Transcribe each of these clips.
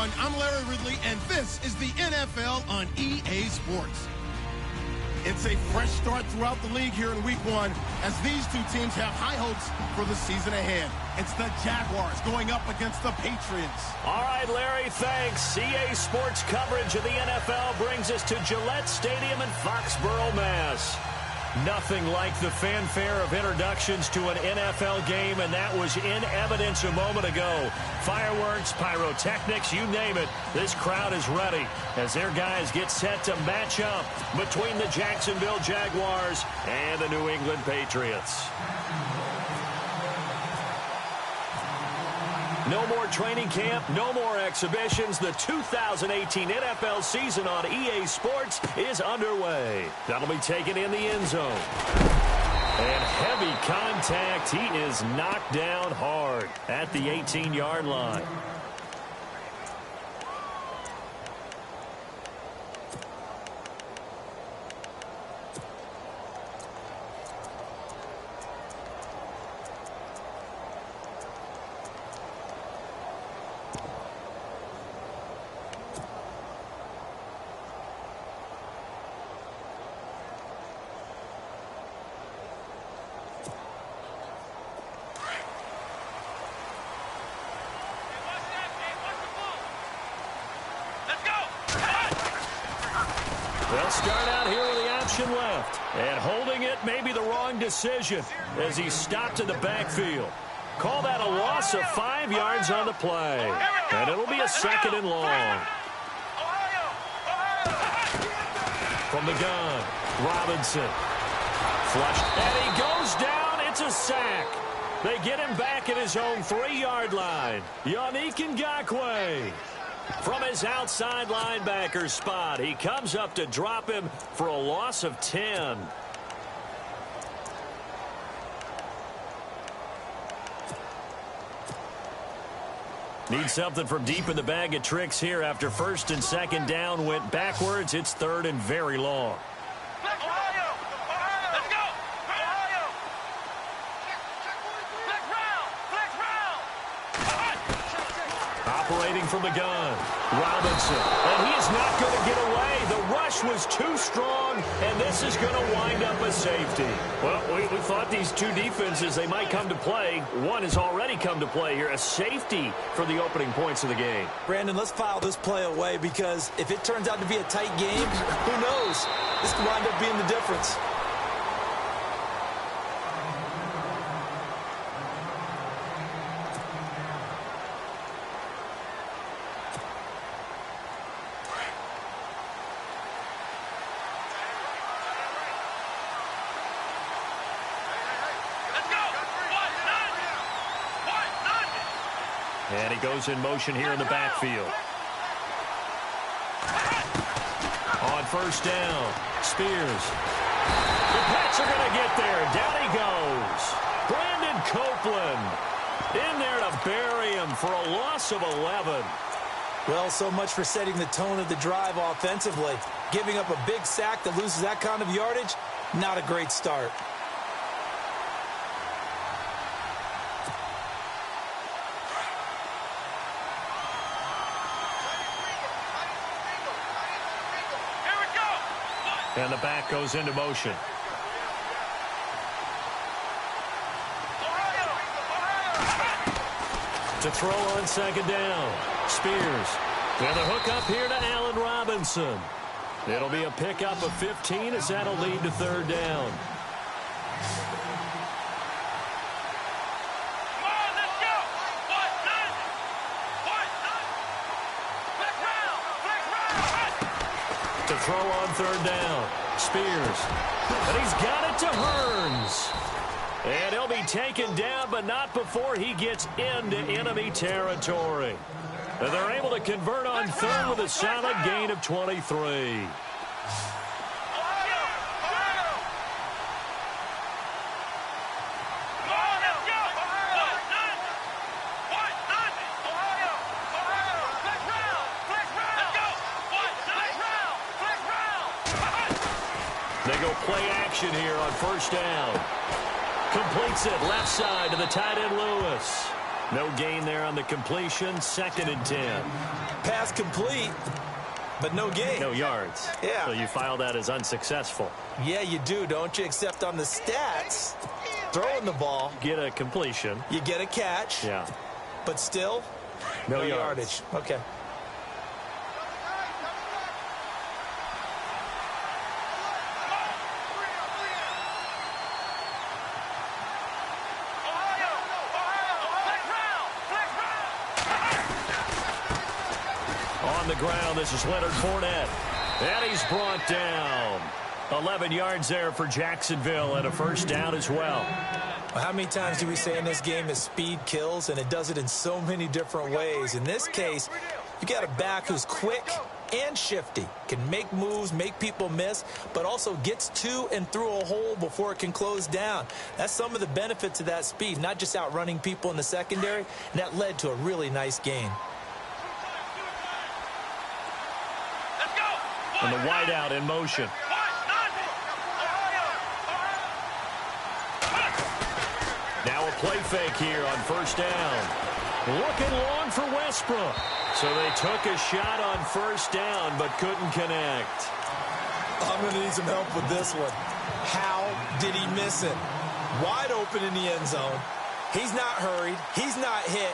everyone. I'm Larry Ridley, and this is the NFL on EA Sports. It's a fresh start throughout the league here in Week 1 as these two teams have high hopes for the season ahead. It's the Jaguars going up against the Patriots. All right, Larry, thanks. EA Sports coverage of the NFL brings us to Gillette Stadium in Foxborough, Mass. Nothing like the fanfare of introductions to an NFL game, and that was in evidence a moment ago. Fireworks, pyrotechnics, you name it. This crowd is ready as their guys get set to match up between the Jacksonville Jaguars and the New England Patriots. No more training camp, no more exhibitions. The 2018 NFL season on EA Sports is underway. That'll be taken in the end zone. And heavy contact. He is knocked down hard at the 18-yard line. They'll start out here with the option left. And holding it may be the wrong decision as he's stopped in the backfield. Call that a loss of 5 yards on the play. And it'll be a 2nd and long. From the gun, Robinson. Flushed, and he goes down. It's a sack. They get him back at his own 3-yard line. Yannick Ngakoue. From his outside linebacker spot, he comes up to drop him for a loss of 10. Need something from deep in the bag of tricks here after 1st and 2nd down went backwards. It's 3rd and very long. Operating from the gun, Robinson, and he is not going to get away. The rush was too strong, and this is going to wind up a safety. Well, we thought these two defenses, they might come to play. One has already come to play here, a safety for the opening points of the game. Brandon, let's file this play away because if it turns out to be a tight game, who knows? This could wind up being the difference. And he goes in motion here in the backfield. On 1st down, Spears. The Pats are going to get there. Down he goes. Brandon Copeland in there to bury him for a loss of 11. Well, so much for setting the tone of the drive offensively. Giving up a big sack that loses that kind of yardage, not a great start. And the back goes into motion. To throw on 2nd down. Spears. And the hook up here to Allen Robinson. It'll be a pickup of 15 as that'll lead to 3rd down. To throw on 3rd down. Spears. And he's got it to Hearns. And he'll be taken down, but not before he gets into enemy territory. And they're able to convert on 3rd with a solid gain of 23. They go play action here on 1st down. Completes it left side to the tight end Lewis. No gain there on the completion. 2nd and 10. Pass complete, but no gain. No yards. Yeah. So you file that as unsuccessful. Yeah, you do, don't you? Except on the stats, throwing the ball. Get a completion. You get a catch. Yeah. But still, no yardage. Okay. On the ground, this is Leonard Fournette. And he's brought down. 11 yards there for Jacksonville and a first down as well. How many times do we say in this game that speed kills, and it does it in so many different ways? In this case, you got a back who's quick and shifty, can make moves, make people miss, but also gets to and through a hole before it can close down. That's some of the benefits of that speed, not just outrunning people in the secondary, and that led to a really nice gain. And the wideout in motion. Now a play fake here on first down. Looking long for Westbrook. So they took a shot on first down but couldn't connect. I'm going to need some help with this one. How did he miss it? Wide open in the end zone. He's not hurried. He's not hit.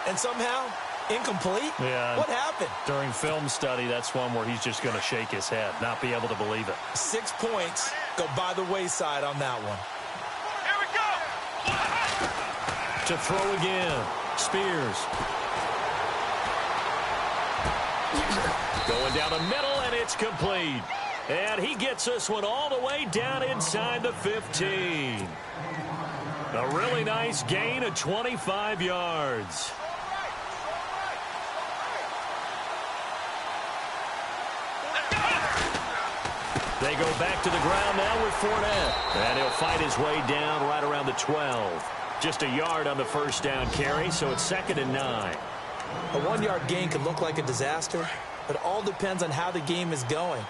And somehow, incomplete? Yeah. What happened? During film study, that's one where he's just going to shake his head, not be able to believe it. 6 points go by the wayside on that one. Here we go. To throw again. Spears. Going down the middle, and it's complete. And he gets this one all the way down inside the 15. A really nice gain of 25 yards. They go back to the ground now with Fournette. And he'll fight his way down right around the 12. Just a yard on the first down carry, so it's 2nd and 9. A 1-yard gain could look like a disaster, but it all depends on how the game is going.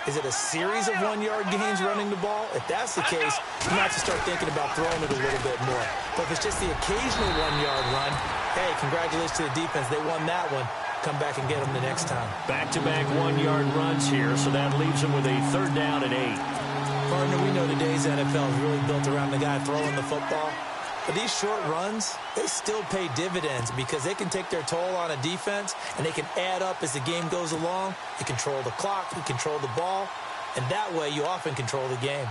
Is it a series of 1-yard gains running the ball? If that's the case, you might have to start thinking about throwing it a little bit more. But if it's just the occasional 1-yard run, hey, congratulations to the defense. They won that one. Come back and get them the next time. Back-to-back 1-yard runs here, so that leaves them with a 3rd down and 8. Partner, we know today's NFL is really built around the guy throwing the football. But these short runs, they still pay dividends because they can take their toll on a defense, and they can add up as the game goes along. You control the clock, you control the ball, and that way you often control the game.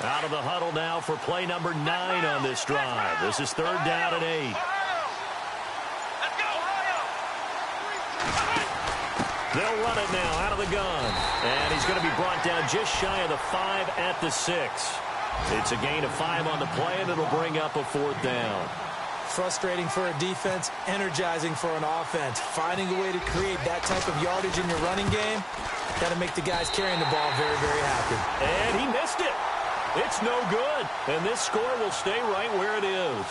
Out of the huddle now for play number 9 on this drive. This is 3rd down and 8. They'll run it now out of the gun. And he's going to be brought down just shy of the 5 at the 6. It's a gain of 5 on the play, and it'll bring up a 4th down. Frustrating for a defense, energizing for an offense. Finding a way to create that type of yardage in your running game, got to make the guys carrying the ball very, very happy. And he missed it. It's no good. And this score will stay right where it is.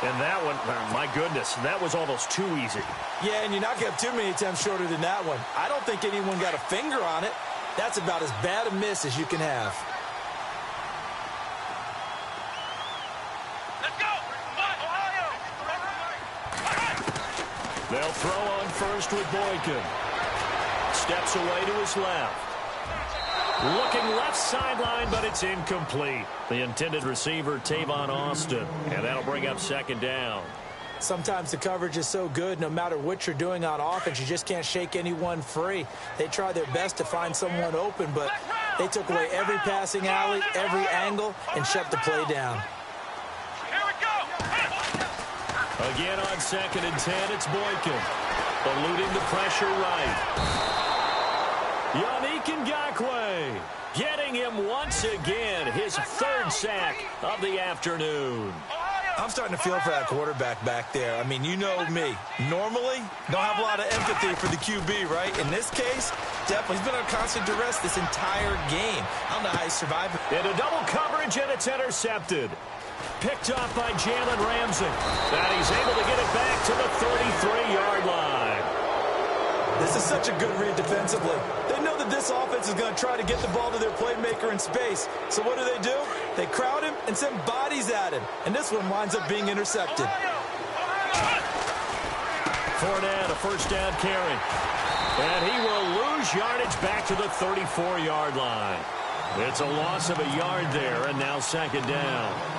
And that one, my goodness, that was almost too easy. Yeah, and you're not going to have too many attempts shorter than that one. I don't think anyone got a finger on it. That's about as bad a miss as you can have. They'll throw on first with Boykin. Steps away to his left. Looking left sideline, but it's incomplete. The intended receiver, Tavon Austin. And that'll bring up 2nd down. Sometimes the coverage is so good, no matter what you're doing on offense, you just can't shake anyone free. They try their best to find someone open, but they took away every passing alley, every angle, and shut the play down. Again on 2nd and 10, it's Boykin. Eluding the pressure right. Yannick Ngakoue getting him once again, his 3rd sack of the afternoon. I'm starting to feel for that quarterback back there. I mean, you know me. Normally, don't have a lot of empathy for the QB, right? In this case, definitely. He's been on constant duress this entire game. I don't know how he survived it. Into double coverage, and it's intercepted. Picked off by Jalen Ramsey. And he's able to get it back to the 33-yard line. This is such a good read defensively. They know that this This offense is going to try to get the ball to their playmaker in space. So what do? They crowd him and send bodies at him. And this one winds up being intercepted. Fournette, a first down carry. And he will lose yardage back to the 34-yard line. It's a loss of a yard there, and now second down.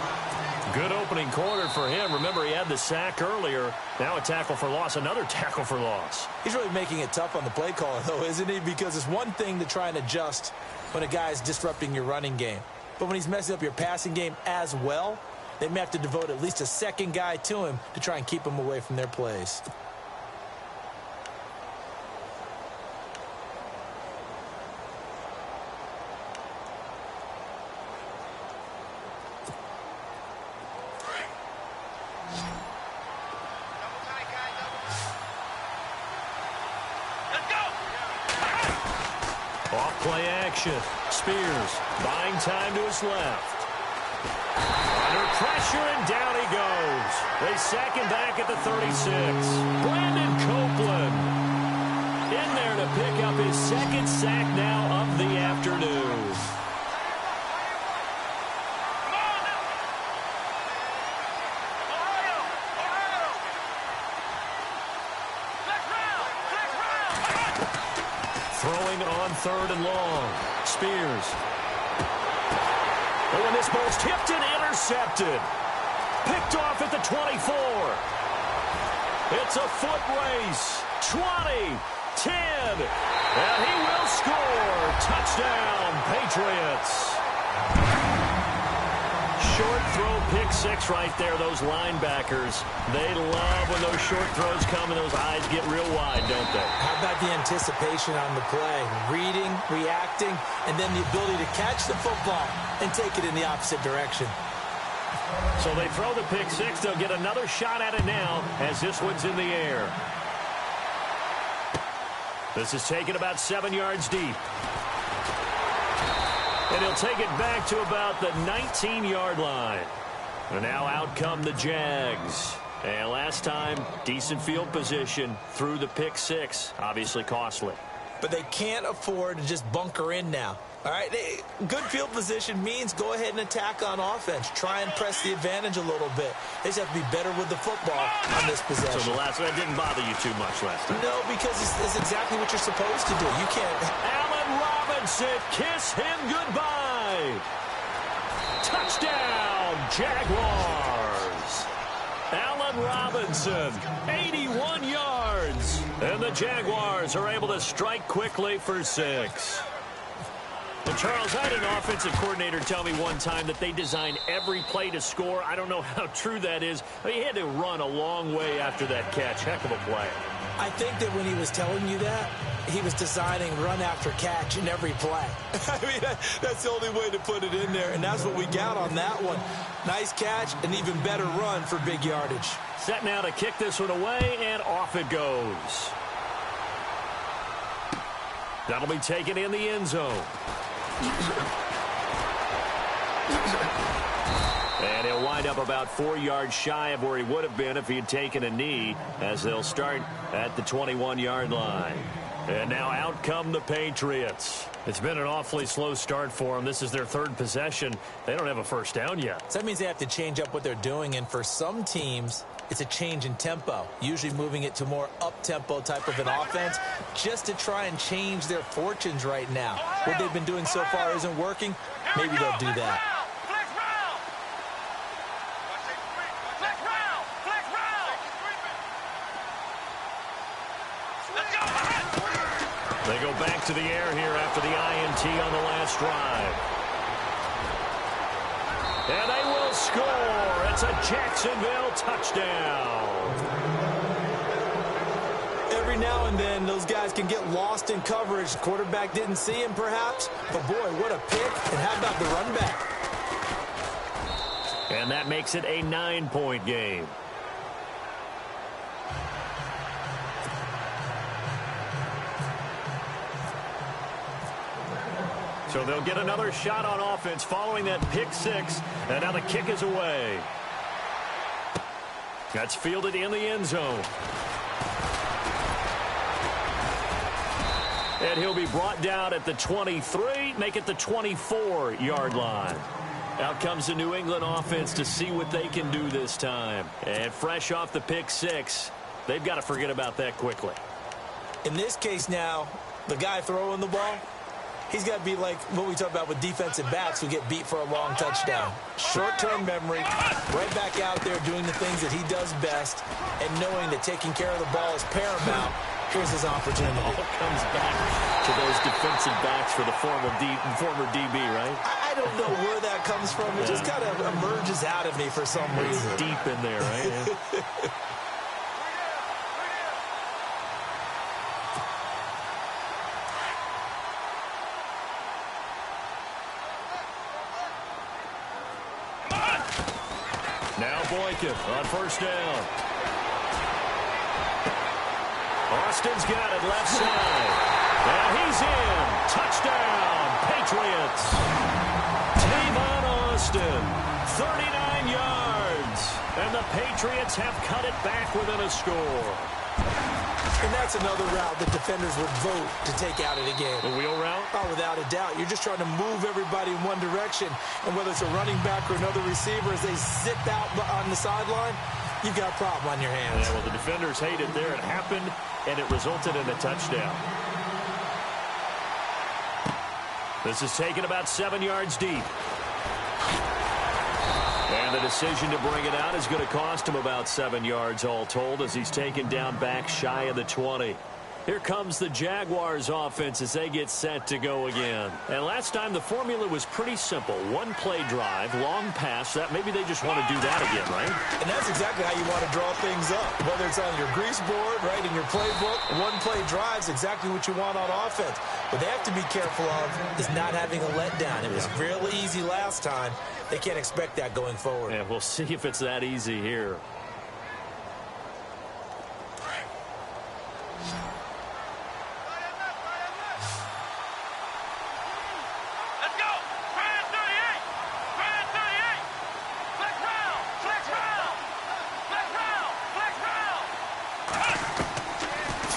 Good opening quarter for him. Remember, he had the sack earlier. Now a tackle for loss, another tackle for loss. He's really making it tough on the play caller, though, isn't he? Because it's one thing to try and adjust when a guy is disrupting your running game. But when he's messing up your passing game as well, they may have to devote at least a second guy to him to try and keep him away from their plays. Play action. Spears buying time to his left. Under pressure, and down he goes. They sack him back at the 36. Brandon Copeland in there to pick up his second sack now of the afternoon. Throwing on third and long. Spears. Oh, and this ball's tipped and intercepted. Picked off at the 24. It's a foot race. 20, 10, and he will score. Touchdown, Patriots. Short throw, pick six right there. Those linebackers, they love when those short throws come and those eyes get real wide, don't they? How about the anticipation on the play? Reading, reacting, and then the ability to catch the football and take it in the opposite direction. So they throw the pick six. They'll get another shot at it now as this one's in the air. This is taken about 7 yards deep. And he'll take it back to about the 19-yard line. And now out come the Jags. And last time, decent field position through the pick six. Obviously costly. But they can't afford to just bunker in now. All right, good field position means go ahead and attack on offense. Try and press the advantage a little bit. They just have to be better with the football on this possession. So the last one didn't bother you too much last time? No, because it's exactly what you're supposed to do. You can't. Allen Robinson, kiss him goodbye. Touchdown, Jaguars. Allen Robinson, 81 yards. And the Jaguars are able to strike quickly for 6. Well, Charles, I had an offensive coordinator tell me one time that they design every play to score. I don't know how true that is. I mean, he had to run a long way after that catch. Heck of a play. I think that when he was telling you that, he was designing run after catch in every play. I mean, that's the only way to put it in there, and that's what we got on that one. Nice catch, an even better run for big yardage. Set now to kick this one away, and off it goes. That'll be taken in the end zone. And he'll wind up about 4 yards shy of where he would have been if he had taken a knee, as they'll start at the 21-yard line. And now out come the Patriots. It's been an awfully slow start for them. This is their third possession. They don't have a first down yet. So that means they have to change up what they're doing, and for some teams, it's a change in tempo, usually moving it to more up-tempo type of an offense just to try and change their fortunes right now. What they've been doing so far isn't working. Maybe they'll do that. They go back to the air here after the INT on the last drive. And they will score. It's a Jacksonville touchdown. Every now and then, those guys can get lost in coverage. The quarterback didn't see him, perhaps. But, boy, what a pick. And how about the run back? And that makes it a 9-point game. So they'll get another shot on offense following that pick six. And now the kick is away. That's fielded in the end zone. And he'll be brought down at the 23, make it the 24-yard line. Out comes the New England offense to see what they can do this time. And fresh off the pick six, they've got to forget about that quickly. In this case now, the guy throwing the ball, he's got to be like what we talk about with defensive backs who get beat for a long touchdown. Short-term memory, right back out there doing the things that he does best, and knowing that taking care of the ball is paramount. Here's his opportunity. All comes back to those defensive backs for the former DB, right? I don't know where that comes from. It just kind of emerges out of me for some reason. It's deep in there, right? Now Boykin on first down. Austin's got it left side. And he's in. Touchdown, Patriots. Tavon Austin, 39 yards. And the Patriots have cut it back within a score. And that's another route that defenders would vote to take out of the game. The wheel route? Oh, without a doubt. You're just trying to move everybody in one direction. And whether it's a running back or another receiver, as they zip out on the sideline, you've got a problem on your hands. Yeah, well, the defenders hate it there. It happened, and it resulted in a touchdown. This is taken about 7 yards deep. And the decision to bring it out is going to cost him about 7 yards all told as he's taken down back shy of the 20. Here comes the Jaguars offense as they get set to go again. And last time the formula was pretty simple. One play drive, long pass. That maybe they just want to do that again, right? And that's exactly how you want to draw things up. Whether it's on your grease board, right, in your playbook, one play drive's exactly what you want on offense. What they have to be careful of is not having a letdown. It was real easy last time. They can't expect that going forward. Yeah, we'll see if it's that easy here.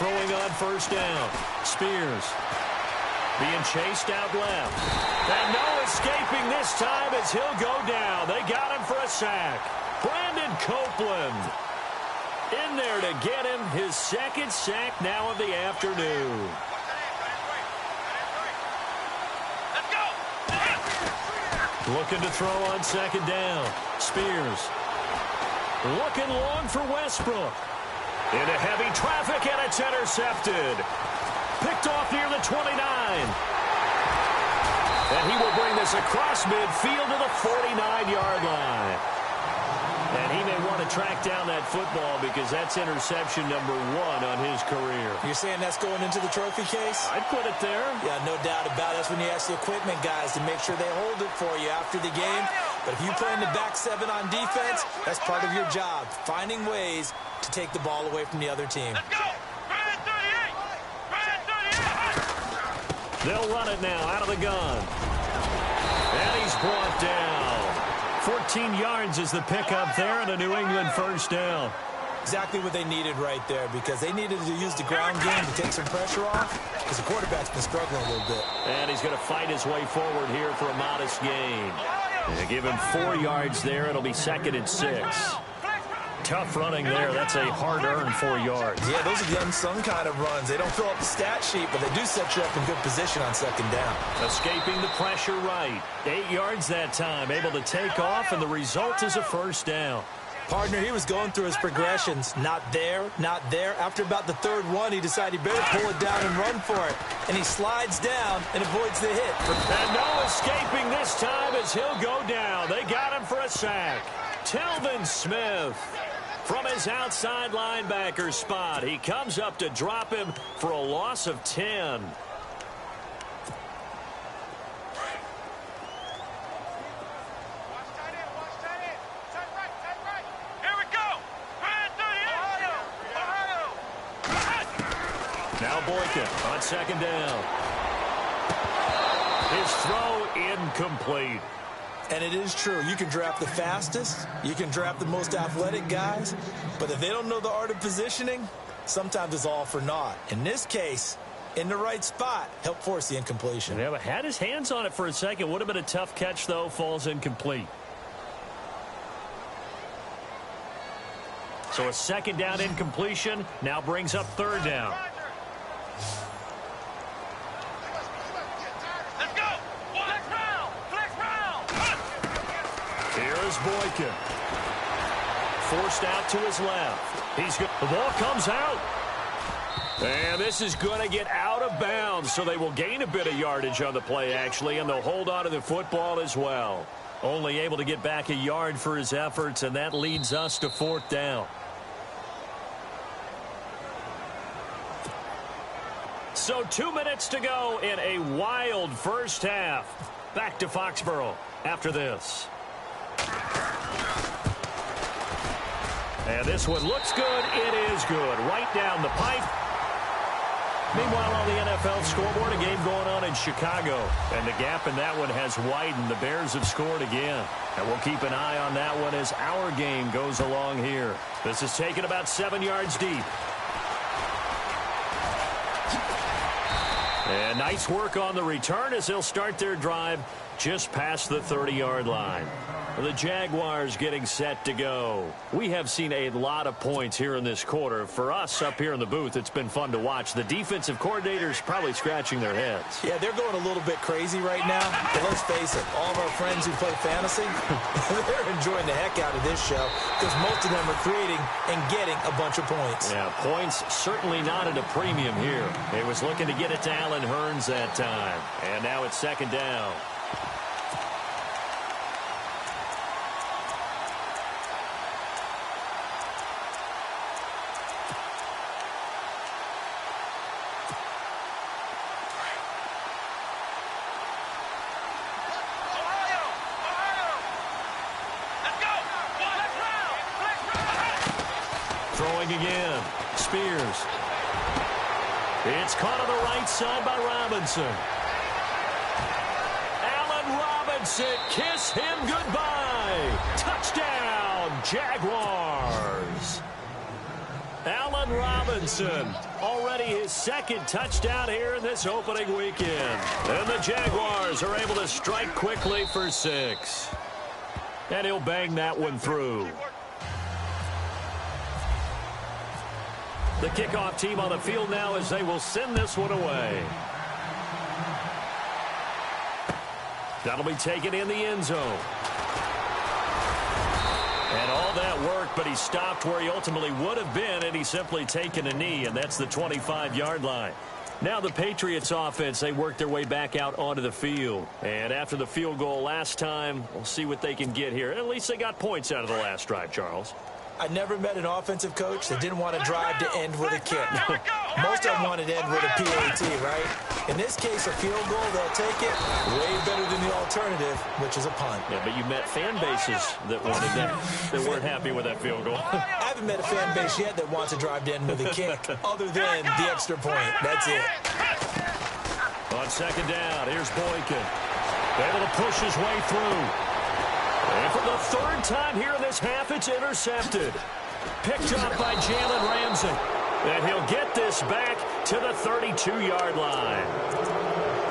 Throwing on first down. Spears being chased out left. And no escaping this time as he'll go down. They got him for a sack. Brandon Copeland in there to get him his second sack now of the afternoon. Looking to throw on second down. Spears looking long for Westbrook. Into heavy traffic, and it's intercepted. Picked off near the 29. And he will bring this across midfield to the 49-yard line. And he may want to track down that football because that's interception number 1 on his career. You're saying that's going into the trophy case? I'd put it there. Yeah, no doubt about it. That's when you ask the equipment guys to make sure they hold it for you after the game. But if you play in the back 7 on defense, that's part of your job, finding ways to take the ball away from the other team. Let's go! Brad 38! Brad 38! They'll run it now out of the gun. And he's brought down. 14 yards is the pickup there, and a New England first down. Exactly what they needed right there, because they needed to use the ground game to take some pressure off, because the quarterback's been struggling a little bit. And he's going to fight his way forward here for a modest gain. They give him 4 yards there. It'll be 2nd and 6. Tough running there. That's a hard-earned 4 yards. Yeah, those are the unsung kind of runs. They don't fill up the stat sheet, but they do set you up in good position on second down. Escaping the pressure right. 8 yards that time. Able to take off, and the result is a first down. Partner, he was going through his progressions. Not there, not there. After about the 3rd one, he decided he better pull it down and run for it. And he slides down and avoids the hit. And no escaping this time as he'll go down. They got him for a sack. Telvin Smith from his outside linebacker spot. He comes up to drop him for a loss of 10. Now Boykin on second down. His throw incomplete. And it is true. You can draft the fastest. You can draft the most athletic guys. But if they don't know the art of positioning, sometimes it's all for naught. In this case, in the right spot, helped force the incompletion. Yeah, but had his hands on it for a second. Would have been a tough catch, though. Falls incomplete. So a second down incompletion now brings up third down. Let's go. Flex round. Here's Boykin. Forced out to his left. He's good. The ball comes out. And this is going to get out of bounds, so they will gain a bit of yardage on the play, actually, and they'll hold on to the football as well. Only able to get back a yard for his efforts, and that leads us to fourth down. So 2 minutes to go in a wild first half. Back to Foxborough after this. And this one looks good. It is good. Right down the pipe. Meanwhile, on the NFL scoreboard, a game going on in Chicago. And the gap in that one has widened. The Bears have scored again. And we'll keep an eye on that one as our game goes along here. This is taken about 7 yards deep. And nice work on the return as they'll start their drive just past the 30-yard line. The Jaguars getting set to go. We have seen a lot of points here in this quarter. For us up here in the booth, it's been fun to watch. The defensive coordinators probably scratching their heads. Yeah, they're going a little bit crazy right now. But let's face it, all of our friends who play fantasy, they're enjoying the heck out of this show because most of them are creating and getting a bunch of points. Yeah, points certainly not at a premium here. It was looking to get it to Allen Hurns that time. And now it's second down. Throwing again. Spears. It's caught on the right side by Robinson. Allen Robinson, kiss him goodbye. Touchdown, Jaguars. Allen Robinson, already his second touchdown here in this opening weekend. And the Jaguars are able to strike quickly for 6. And he'll bang that one through. The kickoff team on the field now as they will send this one away. That'll be taken in the end zone. And all that work, but he stopped where he ultimately would have been, and he's simply taken a knee, and that's the 25-yard line. Now the Patriots offense, they work their way back out onto the field. And after the field goal last time, we'll see what they can get here. At least they got points out of the last drive, Charles. I never met an offensive coach that didn't want to drive to end with a kick. Most of them wanted to end with a PAT, right? In this case, a field goal, they'll take it. Way better than the alternative, which is a punt. Yeah, but you met fan bases that wanted that, that weren't happy with that field goal. I haven't met a fan base yet that wants to drive to end with a kick, other than the extra point. That's it. On second down, here's Boykin. Able to push his way through. And for the third time here in this half, it's intercepted. Picked up by Jalen Ramsey. And he'll get this back to the 32-yard line.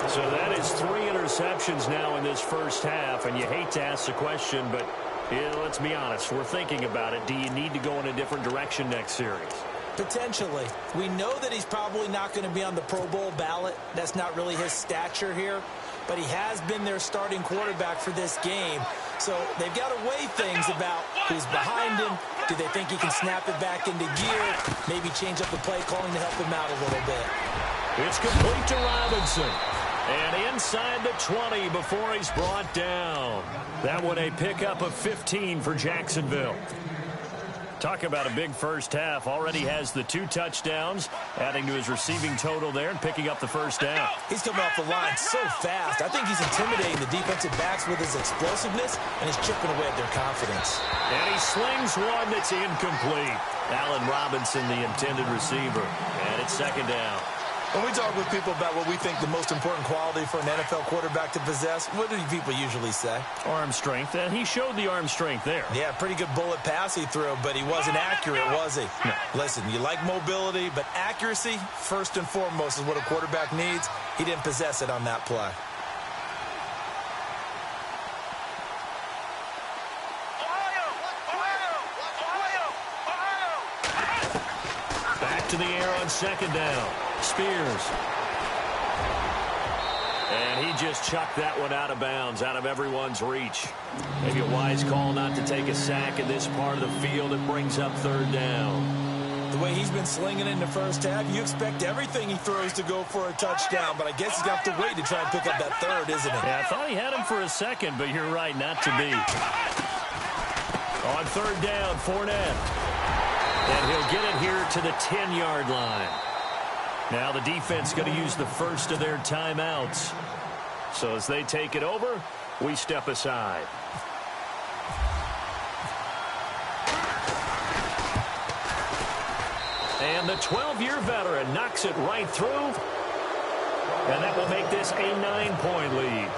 So that is 3 interceptions now in this first half. And you hate to ask the question, but yeah, let's be honest. We're thinking about it. Do you need to go in a different direction next series? Potentially. We know that he's probably not going to be on the Pro Bowl ballot. That's not really his stature here. But he has been their starting quarterback for this game. So they've got to weigh things about who's behind him. Do they think he can snap it back into gear? Maybe change up the play calling to help him out a little bit. It's complete to Robinson. And inside the 20 before he's brought down. That one a pickup of 15 for Jacksonville. Talk about a big first half. Already has the 2 touchdowns, adding to his receiving total there and picking up the first down. He's coming off the line so fast. I think he's intimidating the defensive backs with his explosiveness, and he's chipping away at their confidence. And he slings one that's incomplete. Allen Robinson, the intended receiver. And it's second down. When we talk with people about what we think the most important quality for an NFL quarterback to possess, what do people usually say? Arm strength, and he showed the arm strength there. Yeah, pretty good bullet pass he threw, but he wasn't accurate, was he? No. Listen, you like mobility, but accuracy, first and foremost, is what a quarterback needs. He didn't possess it on that play. Back to the air on second down. Spears. And he just chucked that one out of bounds, out of everyone's reach. Maybe a wise call not to take a sack in this part of the field. It brings up third down. The way he's been slinging it in the first half, you expect everything he throws to go for a touchdown, but I guess he's got to wait to try and pick up that third, isn't it? Yeah, I thought he had him for a second, but you're right, not to be. On third down, Fournette. And he'll get it here to the 10-yard line. Now the defense going to use the first of their timeouts. So as they take it over, we step aside. And the 12-year veteran knocks it right through. And that will make this a 9-point lead.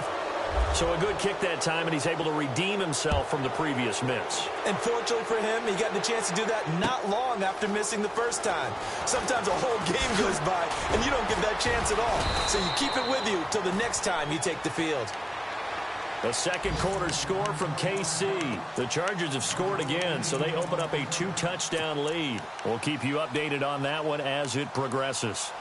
So a good kick that time, and he's able to redeem himself from the previous miss. And fortunately for him, he got the chance to do that not long after missing the first time. Sometimes a whole game goes by, and you don't get that chance at all. So you keep it with you till the next time you take the field. The second quarter score from KC. The Chargers have scored again, so they open up a 2-touchdown lead. We'll keep you updated on that one as it progresses.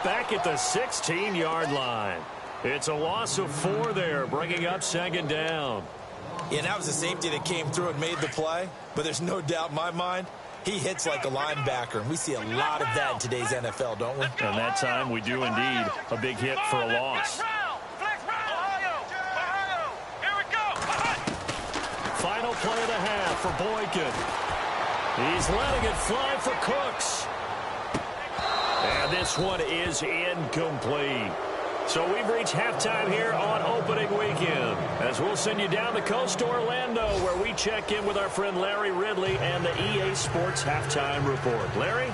Back at the 16-yard line. It's a loss of 4 there, bringing up second down. Yeah, that was a safety that came through and made the play, but there's no doubt in my mind, he hits like a linebacker, and we see a lot of that in today's NFL, don't we? And that time we do indeed. A big hit for a loss. Final play of the half for Boykin. He's letting it fly for Cooks. And this one is incomplete. So we've reached halftime here on opening weekend, as we'll send you down the coast to Orlando, where we check in with our friend Larry Ridley and the EA Sports Halftime Report. Larry?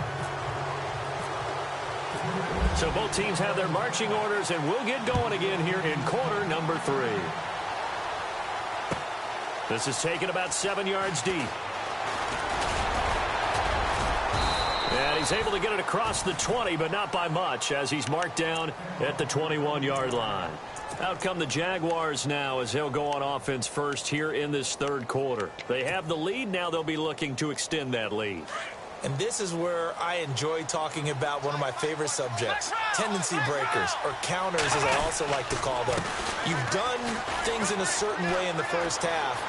So both teams have their marching orders, and we'll get going again here in quarter number 3. This is taken about 7 yards deep. And he's able to get it across the 20, but not by much, as he's marked down at the 21-yard line. Out come the Jaguars now, as they'll go on offense first here in this third quarter. They have the lead. Now they'll be looking to extend that lead. And this is where I enjoy talking about one of my favorite subjects, tendency breakers, or counters, as I also like to call them. You've done things in a certain way in the first half,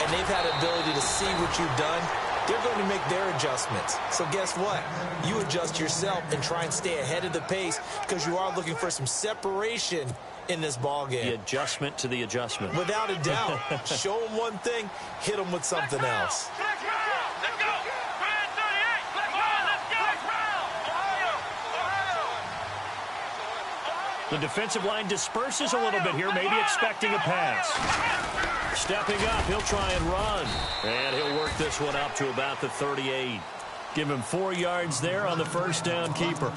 and they've had the ability to see what you've done. They're going to make their adjustments. So guess what? You adjust yourself and try and stay ahead of the pace, because you are looking for some separation in this ball game. The adjustment to the adjustment. Without a doubt. Show them one thing, hit them with something else. The defensive line disperses a little bit here, maybe expecting a pass. Stepping up, he'll try and run. And he'll work this one up to about the 38. Give him 4 yards there on the first down keeper.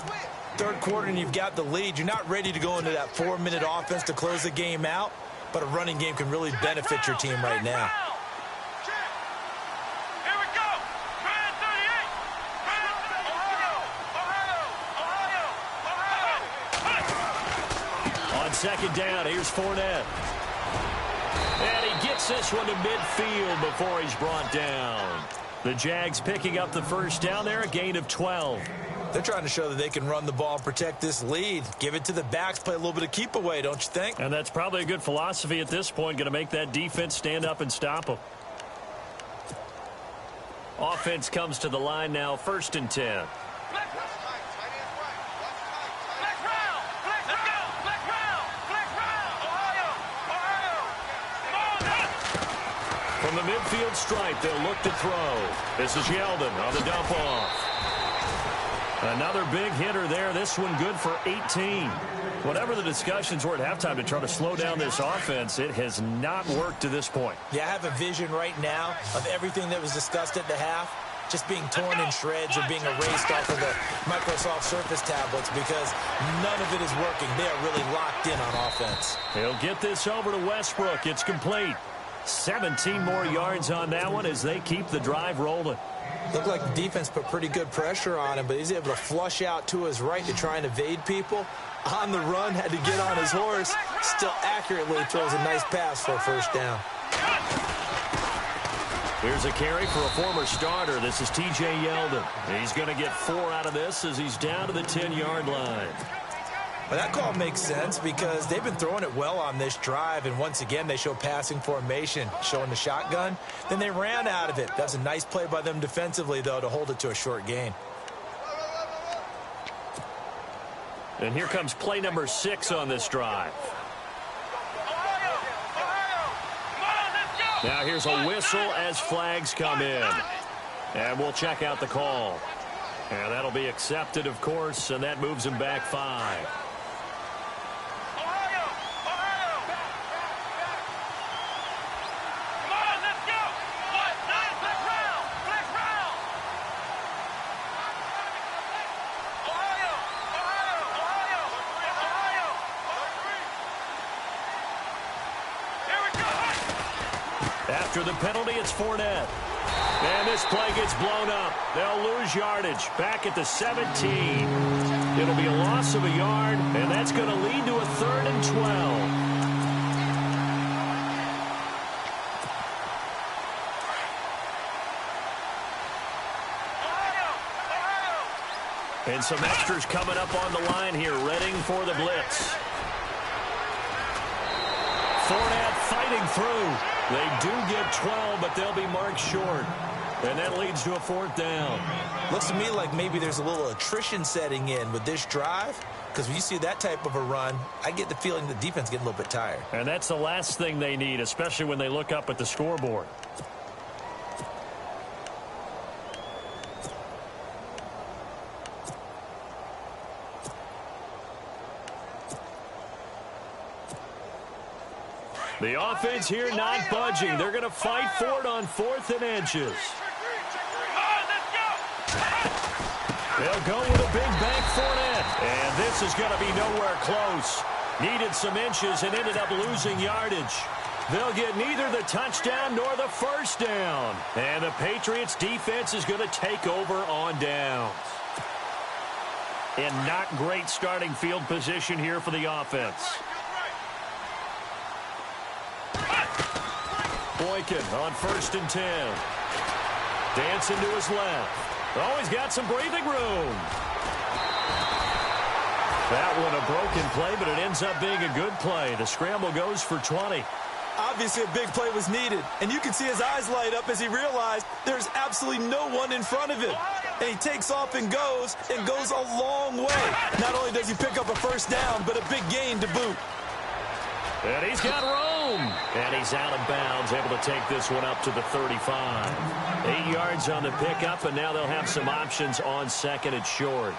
Third quarter and you've got the lead. You're not ready to go into that 4-minute offense to close the game out, but a running game can really benefit your team right now. Second down, here's Fournette. And he gets this one to midfield before he's brought down. The Jags picking up the first down there, a gain of 12. They're trying to show that they can run the ball and protect this lead. Give it to the backs, play a little bit of keep away, don't you think? And that's probably a good philosophy at this point, going to make that defense stand up and stop them. Offense comes to the line now, 1st and 10. From the the midfield stripe, they'll look to throw. This is Yeldon on the dump off. Another big hitter there. This one good for 18. Whatever the discussions were at halftime to try to slow down this offense, it has not worked to this point. Yeah, I have a vision right now of everything that was discussed at the half just being torn in shreds or being erased off of the Microsoft Surface tablets because none of it is working. They are really locked in on offense. He'll get this over to Westbrook. It's complete. 17 more yards on that one as they keep the drive rolling. Looked like the defense put pretty good pressure on him, but he's able to flush out to his right to try and evade people. On the run, had to get on his horse. Still accurately throws a nice pass for a first down. Here's a carry for a former starter. This is T.J. Yeldon. He's going to get 4 out of this as he's down to the 10-yard line. Well, that call makes sense because they've been throwing it well on this drive, and once again, they show passing formation, showing the shotgun. Then they ran out of it. That's a nice play by them defensively, though, to hold it to a short gain. And here comes play number 6 on this drive. Now here's a whistle as flags come in. And we'll check out the call. And that'll be accepted, of course, and that moves him back 5. After the penalty, it's Fournette. And this play gets blown up. They'll lose yardage back at the 17. It'll be a loss of a yard, and that's going to lead to a 3rd and 12. And some extras coming up on the line here, readying for the blitz. Fournette fighting through. They do get 12, but they'll be marked short. And that leads to a 4th down. Looks to me like maybe there's a little attrition setting in with this drive. Because when you see that type of a run, I get the feeling the defense getting a little bit tired. And that's the last thing they need, especially when they look up at the scoreboard. The offense here not budging. They're going to fight for it on 4th and inches. They'll go with a big bank Fournette. And this is going to be nowhere close. Needed some inches and ended up losing yardage. They'll get neither the touchdown nor the first down. And the Patriots defense is going to take over on downs. And not great starting field position here for the offense. Boykin on 1st and 10. Dancing to his left. Oh, he's got some breathing room. That one a broken play, but it ends up being a good play. The scramble goes for 20. Obviously, a big play was needed, and you can see his eyes light up as he realized there's absolutely no one in front of him. And he takes off and goes a long way. Not only does he pick up a first down, but a big gain to boot. And he's got room. And he's out of bounds, able to take this one up to the 35. 8 yards on the pickup, and now they'll have some options on 2nd and short.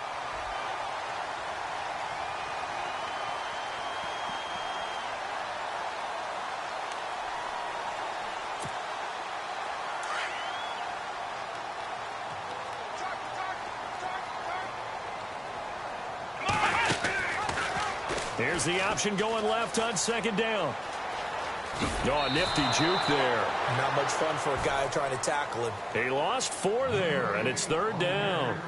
Here's the option going left on 2nd down. Oh, a nifty juke there. Not much fun for a guy trying to tackle him. He lost 4 there, and it's 3rd down.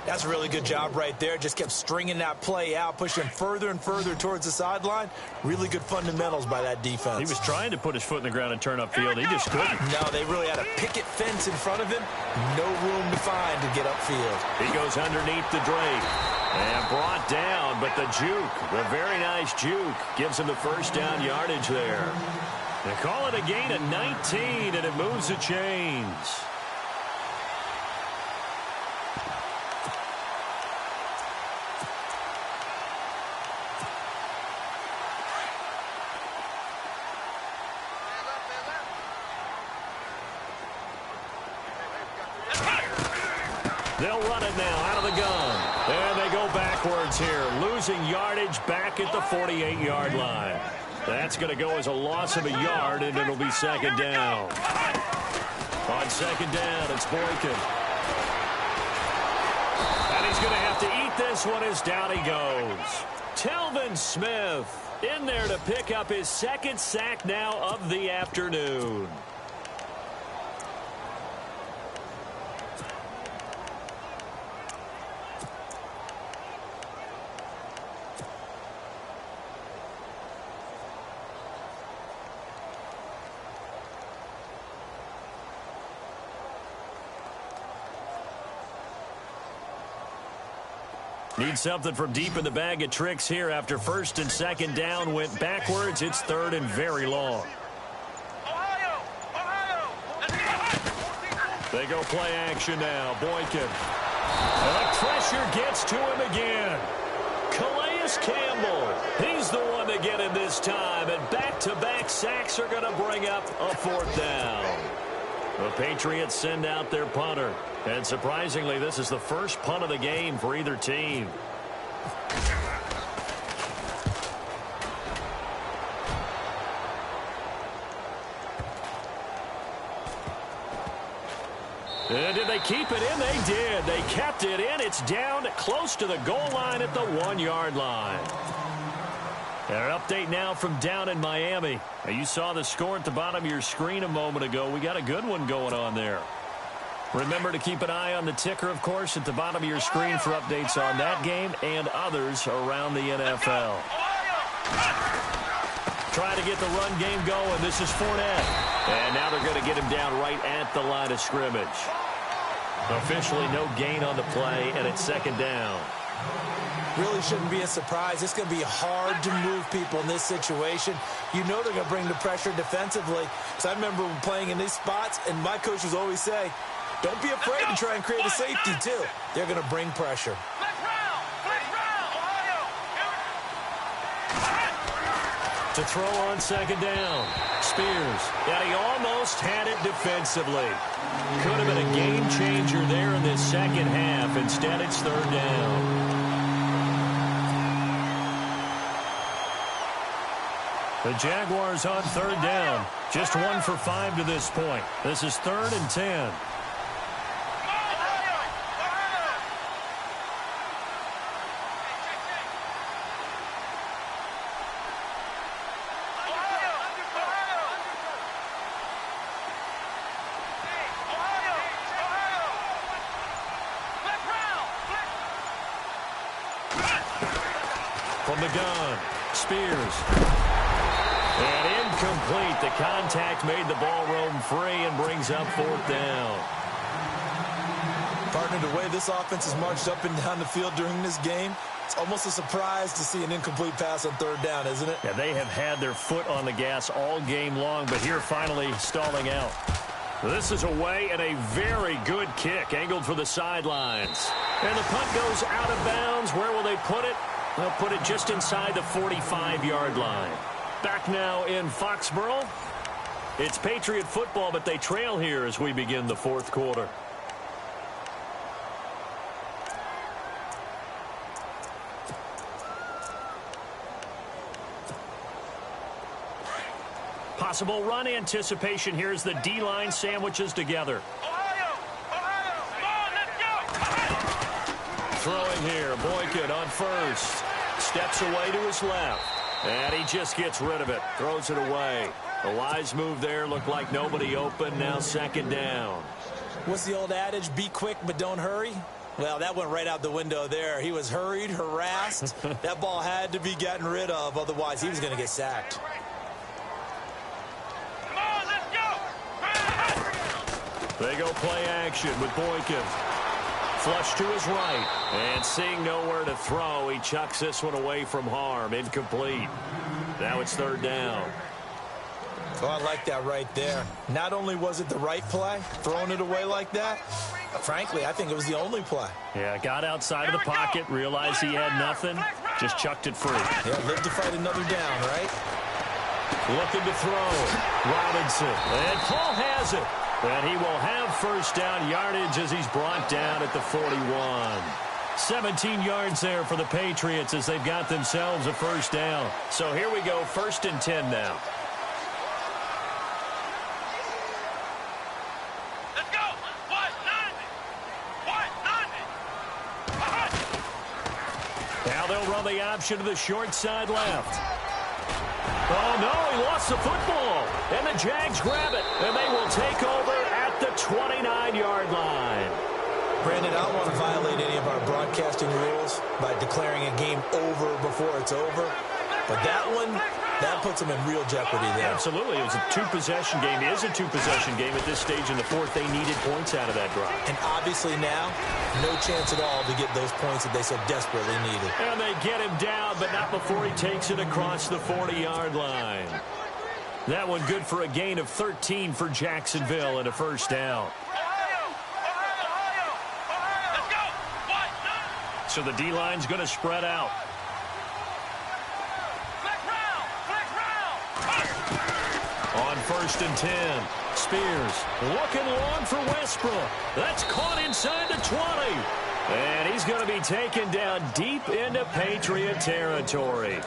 That's a really good job right there. Just kept stringing that play out, pushing him further and further towards the sideline. Really good fundamentals by that defense. He was trying to put his foot in the ground and turn upfield. He just couldn't. No, they really had a picket fence in front of him. No room to find to get upfield. He goes underneath the Drake. And brought down, but the juke, the very nice juke, gives him the first down yardage there. They call it a gain of 19, and it moves the chains. They'll run it now out of the gun. And they go backwards here, losing yardage back at the 48-yard line. That's going to go as a loss of a yard, and it'll be second down. On second down, it's Boykin. And he's going to have to eat this one as down he goes. Telvin Smith in there to pick up his second sack now of the afternoon. Need something from deep in the bag of tricks here after first and second down went backwards. It's third and very long. They go play action now. Boykin. And the pressure gets to him again. Calais Campbell. He's the one to get him this time. And back-to-back sacks are going to bring up a fourth down. The Patriots send out their punter. And surprisingly, this is the first punt of the game for either team. And did they keep it in? They did. They kept it in. It's down close to the goal line at the 1-yard line. And an update now from down in Miami. Now, you saw the score at the bottom of your screen a moment ago. We got a good one going on there. Remember to keep an eye on the ticker, of course, at the bottom of your screen for updates on that game and others around the NFL. Trying to get the run game going. This is Fournette. And now they're going to get him down right at the line of scrimmage. Officially no gain on the play, and it's second down. Really shouldn't be a surprise. It's going to be hard to move people in this situation. You know they're going to bring the pressure defensively. So I remember playing in these spots, and my coaches always say, don't be afraid to try and create a safety, too. They're going to bring pressure. To throw on second down. Spears. And he almost had it defensively. Could have been a game changer there in this second half. Instead, it's third down. The Jaguars on third down. Just 1 for 5 to this point. This is 3rd and 10. From the gun, Spears. And incomplete. The contact made the ball roam free and brings up fourth down. Partner, the way this offense has marched up and down the field during this game, it's almost a surprise to see an incomplete pass on third down, isn't it? Yeah, they have had their foot on the gas all game long, but here finally stalling out. This is away and a very good kick, angled for the sidelines. And the punt goes out of bounds. Where will they put it? They'll put it just inside the 45-yard line. Back now in Foxborough. It's Patriot football, but they trail here as we begin the fourth quarter. Possible run anticipation here as the D-line sandwiches together. Throwing here, Boykin on first. Steps away to his left. And he just gets rid of it. Throws it away. A wise move there. Looked like nobody open. Now second down. What's the old adage? Be quick, but don't hurry. Well, that went right out the window there. He was hurried, harassed. That ball had to be gotten rid of. Otherwise, he was going to get sacked. They go play action with Boykin. Flush to his right. And seeing nowhere to throw, he chucks this one away from harm. Incomplete. Now it's third down. Oh, I like that right there. Not only was it the right play, throwing it away like that, but frankly, I think it was the only play. Yeah, got outside of the pocket, realized he had nothing, just chucked it free. Yeah, live to fight another down, right? Looking to throw. Robinson. And Paul has it. And he will have first down yardage as he's brought down at the 41. 17 yards there for the Patriots as they've got themselves a first down. So here we go, 1st and 10 now. Let's go. What? 90. Now they'll run the option to the short side left. Oh, no, he lost the football. And the Jags grab it, and they will take over at the 29-yard line. Brandon, I don't want to violate any of our broadcasting rules by declaring a game over before it's over. But that one, that puts them in real jeopardy there. Absolutely. It was a two-possession game. It is a two-possession game at this stage in the fourth. They needed points out of that drive. And obviously now, no chance at all to get those points that they so desperately needed. And they get him down, but not before he takes it across the 40-yard line. That one good for a gain of 13 for Jacksonville and a first down. So the D-line's going to spread out. On 1st and 10, Spears looking long for Westbrook. That's caught inside the 20. And he's going to be taken down deep into Patriot territory.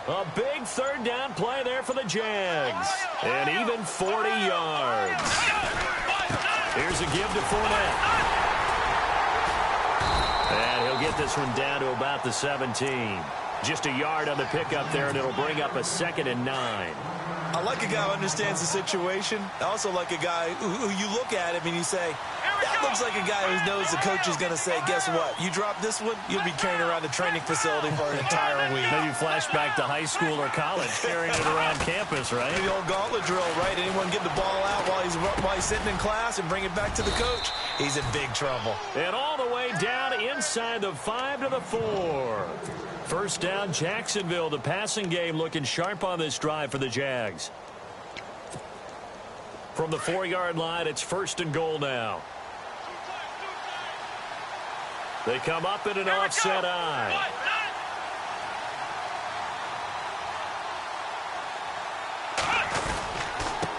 A big 3rd down play there for the Jags. And even 40 yards. Here's a give to Fournette. And he'll get this one down to about the 17. Just a yard on the pickup there, and it'll bring up a 2nd and 9. I like a guy who understands the situation. I also like a guy who you look at him and you say, that looks like a guy who knows the coach is going to say, guess what? You drop this one, you'll be carrying around the training facility for an entire week. Maybe flashback to high school or college, carrying it around campus, right? The old gauntlet drill, right? Anyone get the ball out while he's sitting in class and bring it back to the coach? He's in big trouble. And all the way down inside the 5 to the 4. First down, Jacksonville. The passing game looking sharp on this drive for the Jags. From the 4-yard line, it's 1st and goal now. They come up in an offset eye.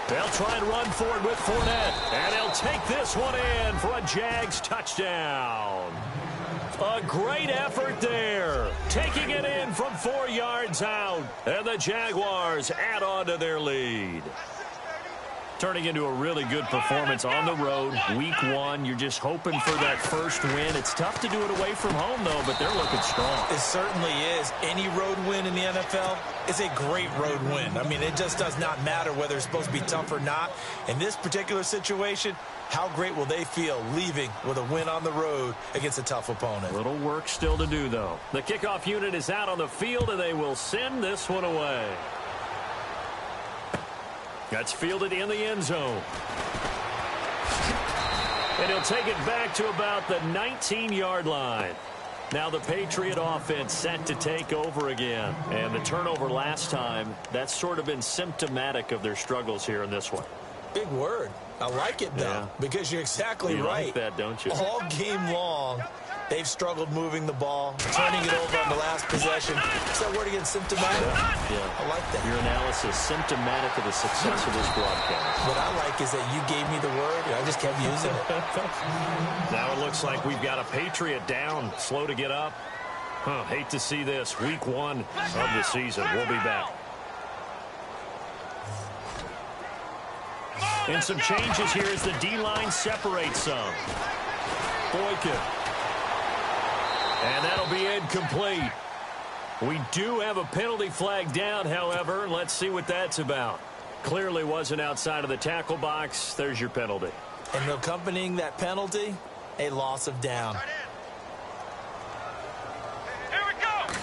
They'll try and run forward with Fournette. And he'll take this one in for a Jags touchdown. A great effort there. Taking it in from 4 yards out. And the Jaguars add on to their lead. Turning into a really good performance on the road. Week 1, you're just hoping for that first win. It's tough to do it away from home, though, but they're looking strong. It certainly is. Any road win in the NFL is a great road win. I mean, it just does not matter whether it's supposed to be tough or not. In this particular situation, how great will they feel leaving with a win on the road against a tough opponent? Little work still to do, though. The kickoff unit is out on the field, and they will send this one away. That's fielded in the end zone. And he'll take it back to about the 19-yard line. Now the Patriot offense set to take over again. And the turnover last time, that's sort of been symptomatic of their struggles here in this one. Big word. I like it, though, because you're exactly right. You like that, don't you? All game long, they've struggled moving the ball, turning it over on the last possession. Is that word again, symptomatic? Yeah. I like that. Your analysis, symptomatic of the success of this broadcast. What I like is that you gave me the word, and I just kept using it. Now it looks like we've got a Patriot down, slow to get up. Hate to see this. Week 1 of the season. We'll be back. And some changes here as the D-line separates some. Boykin. And that'll be incomplete. We do have a penalty flag down, however. Let's see what that's about. Clearly wasn't outside of the tackle box. There's your penalty. And accompanying that penalty, a loss of down. Here we go.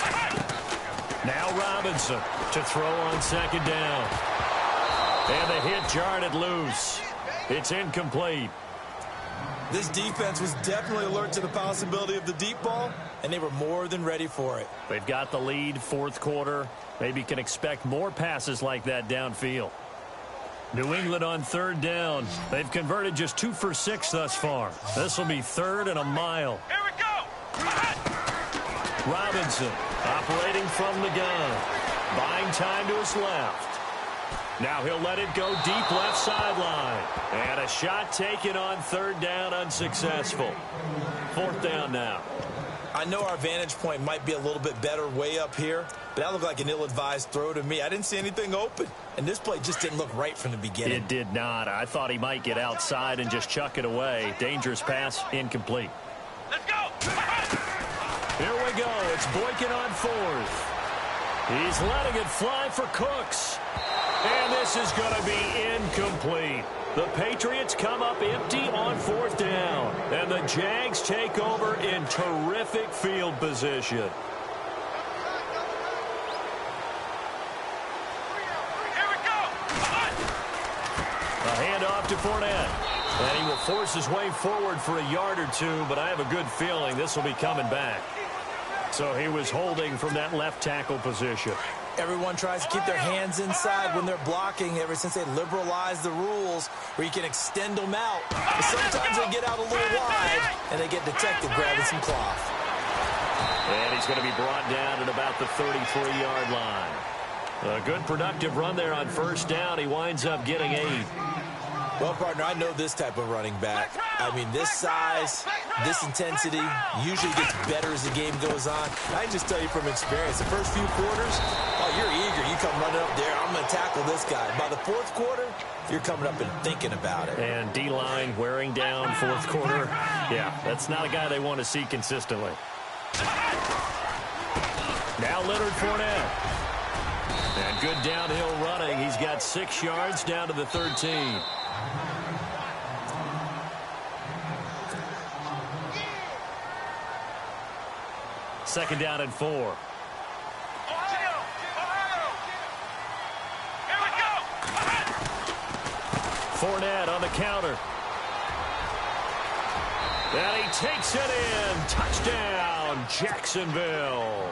Now Robinson to throw on 2nd down. And the hit jarred it loose. It's incomplete. This defense was definitely alert to the possibility of the deep ball, and they were more than ready for it. They've got the lead, 4th quarter. Maybe can expect more passes like that downfield. New England on 3rd down. They've converted just 2 for 6 thus far. This will be 3rd and a mile. Here we go. Robinson operating from the gun. Buying time to his left. Now he'll let it go deep left sideline. And a shot taken on third down, unsuccessful. Fourth down now. I know our vantage point might be a little bit better way up here, but that looked like an ill-advised throw to me. I didn't see anything open, and this play just didn't look right from the beginning. It did not. I thought he might get outside and just chuck it away. Dangerous pass, incomplete. Let's go. Here we go. It's Boykin on fourth. He's letting it fly for Cooks. And this is going to be incomplete. The Patriots come up empty on fourth down. And the Jags take over in terrific field position. Here we go. A handoff to Fournette. And he will force his way forward for a yard or two, but I have a good feeling this will be coming back. So he was holding from that left tackle position. Everyone tries to keep their hands inside when they're blocking ever since they liberalized the rules where you can extend them out. But sometimes they get out a little wide, and they get detected grabbing some cloth. And he's going to be brought down at about the 33-yard line. A good productive run there on first down. He winds up getting 8. Well, partner, I know this type of running back. I mean, this size, this intensity usually gets better as the game goes on. I can just tell you from experience, the first few quarters, oh, you're eager. You come running up there, I'm going to tackle this guy. By the fourth quarter, you're coming up and thinking about it. And D-line wearing down fourth quarter. Yeah, that's not a guy they want to see consistently. Now Leonard Fournette. And good downhill running. He's got 6 yards down to the 13. Second down and 4. Ohio. Here we go. Fournette on the counter. And he takes it in. Touchdown, Jacksonville.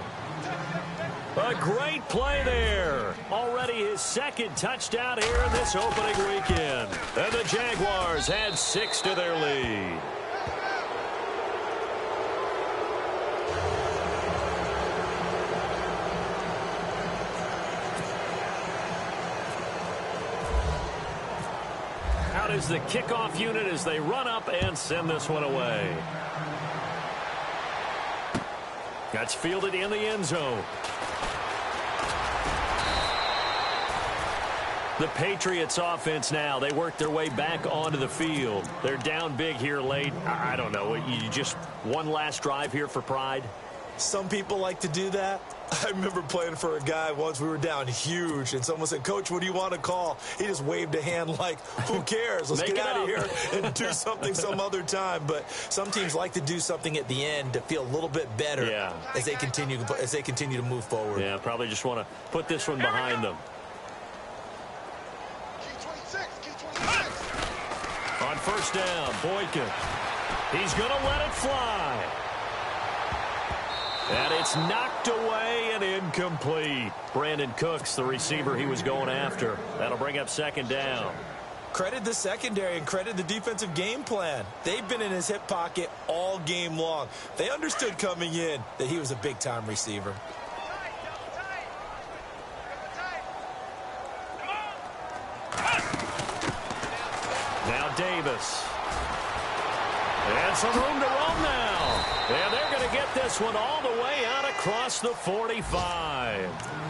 A great play there. Already his second touchdown here in this opening weekend. And the Jaguars add 6 to their lead. Out is the kickoff unit as they run up and send this one away. That's fielded in the end zone. The Patriots offense now, they work their way back onto the field. They're down big here late. I don't know. You just one last drive here for pride? Some people like to do that. I remember playing for a guy once. We were down huge, and someone said, "Coach, what do you want to call?" He just waved a hand like, who cares? Let's get out of here and do something some other time. But some teams like to do something at the end to feel a little bit better as they continue to move forward. Yeah, probably just want to put this one behind them. On first down, Boykin. He's going to let it fly. And it's knocked away and incomplete. Brandon Cooks, the receiver he was going after. That'll bring up second down. Credit the secondary and credit the defensive game plan. They've been in his hip pocket all game long. They understood coming in that he was a big-time receiver. Now Davis. And some room to roam now. And they're going to get this one all the way out across the 45.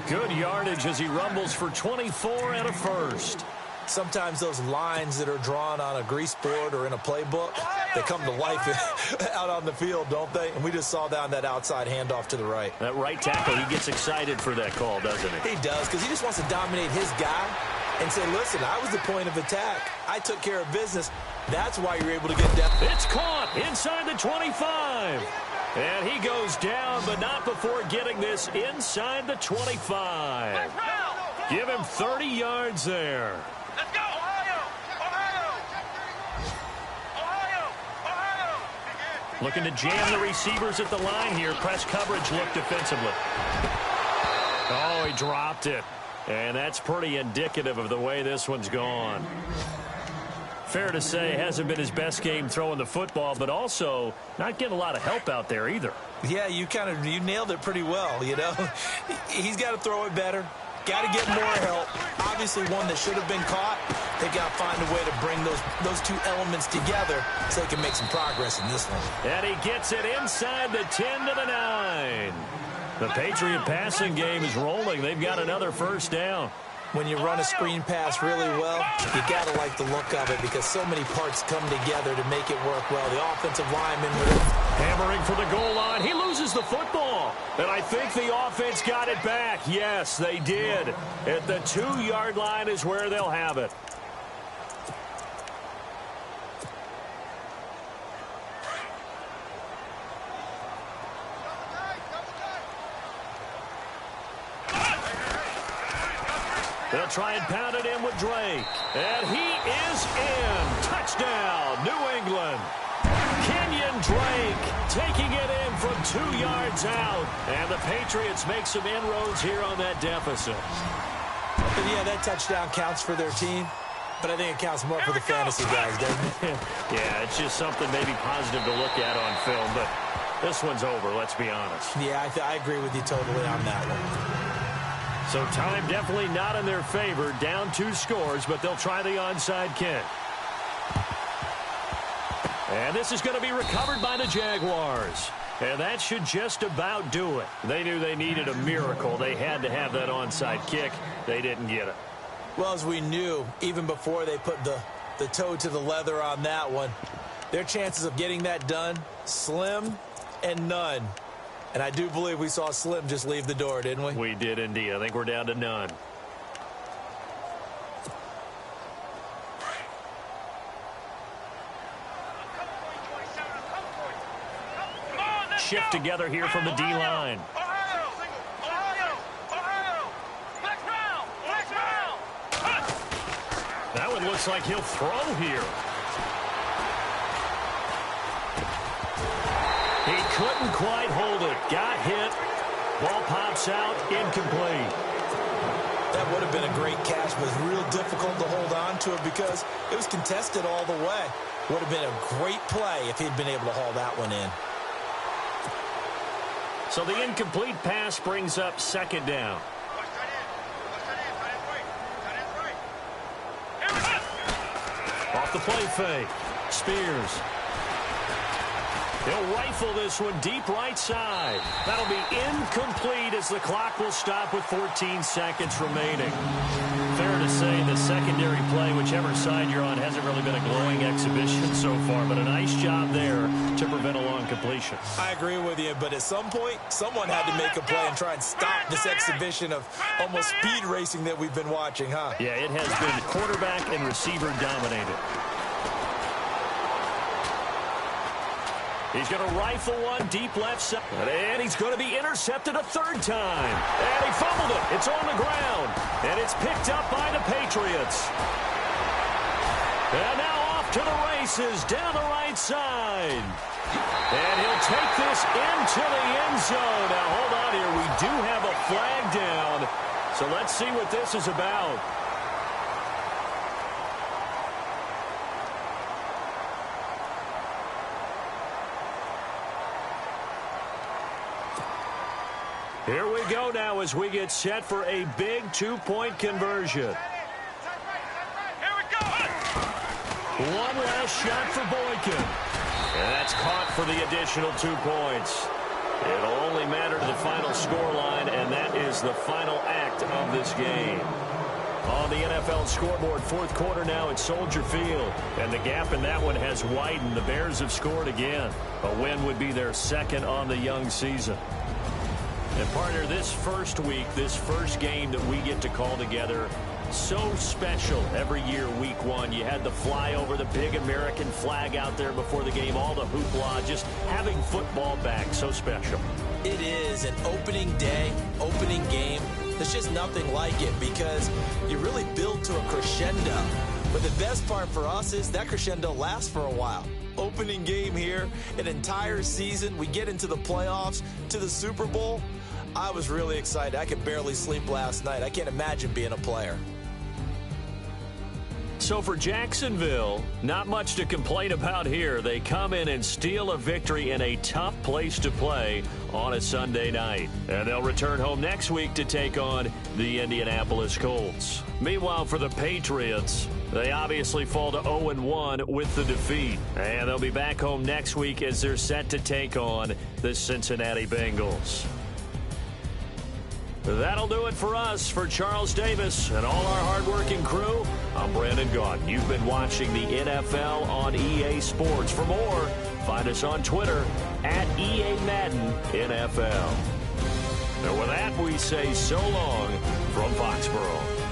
Good yardage as he rumbles for 24 and a first. Sometimes those lines that are drawn on a grease board or in a playbook, they come to life out on the field, don't they? And we just saw down that outside handoff to the right. That right tackle, he gets excited for that call, doesn't he? He does, because he just wants to dominate his guy and say, listen, I was the point of attack. I took care of business. That's why you're able to get down. It's caught inside the 25. And he goes down, but not before getting this inside the 25. Give him 30 yards there. Let's go. Ohio. Looking to jam the receivers at the line here. Press coverage look defensively. Oh, he dropped it. And that's pretty indicative of the way this one's gone. Fair to say, hasn't been his best game throwing the football, but also not getting a lot of help out there either. Yeah, you nailed it pretty well, you know. He's got to throw it better. Got to get more help. Obviously one that should have been caught. They got to find a way to bring those two elements together so they can make some progress in this one. And he gets it inside the 10 to the 9. The Patriot passing game is rolling. They've got another first down. When you run a screen pass really well, you got to like the look of it because so many parts come together to make it work well. The offensive lineman hammering for the goal line. He loses the football. And I think the offense got it back. Yes, they did. At the 2-yard line is where they'll have it. They'll try and pound it in with Drake. And he is in. Touchdown, New England. Kenyon Drake taking it in from 2 yards out. And the Patriots make some inroads here on that deficit. But yeah, that touchdown counts for their team. But I think it counts more for the fantasy guys, doesn't it? Yeah, it's just something maybe positive to look at on film. But this one's over, let's be honest. Yeah, I agree with you totally on that one. So time definitely not in their favor. Down 2 scores, but they'll try the onside kick. And this is going to be recovered by the Jaguars. And that should just about do it. They knew they needed a miracle. They had to have that onside kick. They didn't get it. Well, as we knew, even before they put the toe to the leather on that one, their chances of getting that done, slim and none. And I do believe we saw Slim just leave the door, didn't we? We did indeed. I think we're down to none. Shift together here from the D-line. That one looks like he'll throw here. He couldn't quite hold it. Got hit. Ball pops out. Incomplete. That would have been a great catch, but it's real difficult to hold on to it because it was contested all the way. Would have been a great play if he'd been able to haul that one in. So the incomplete pass brings up second down. Off the play fake. Spears. He'll rifle this one deep right side. That'll be incomplete as the clock will stop with 14 seconds remaining. Fair to say the secondary play, whichever side you're on, hasn't really been a glowing exhibition so far, but a nice job there to prevent a long completion. I agree with you, but at some point, someone had to make a play and try and stop this exhibition of almost speed racing that we've been watching, huh? Yeah, it has been quarterback and receiver dominated. He's going to rifle one deep left side. And he's going to be intercepted a third time. And he fumbled it. It's on the ground. And it's picked up by the Patriots. And now off to the races down the right side. And he'll take this into the end zone. Now, hold on here. We do have a flag down. So let's see what this is about. Here we go now as we get set for a big 2-point conversion. Here we go. One last shot for Boykin. And that's caught for the additional 2 points. It'll only matter to the final scoreline, and that is the final act of this game. On the NFL scoreboard, fourth quarter now at Soldier Field. And the gap in that one has widened. The Bears have scored again. A win would be their second on the young season. And partner, this first week, this first game that we get to call together, so special every year, week one. You had the flyover, the big American flag out there before the game, all the hoopla, just having football back, so special. It is an opening day, opening game. There's just nothing like it because you really build to a crescendo. But the best part for us is that crescendo lasts for a while. Opening game here, an entire season. We get into the playoffs, to the Super Bowl. I was really excited. I could barely sleep last night. I can't imagine being a player. So for Jacksonville, not much to complain about here. They come in and steal a victory in a tough place to play on a Sunday night. And they'll return home next week to take on the Indianapolis Colts. Meanwhile, for the Patriots, they obviously fall to 0-1 with the defeat. And they'll be back home next week as they're set to take on the Cincinnati Bengals. That'll do it for us. For Charles Davis and all our hardworking crew, I'm Brandon Gaudin. You've been watching the NFL on EA Sports. For more, find us on Twitter at EA Madden NFL. And with that, we say so long from Foxborough.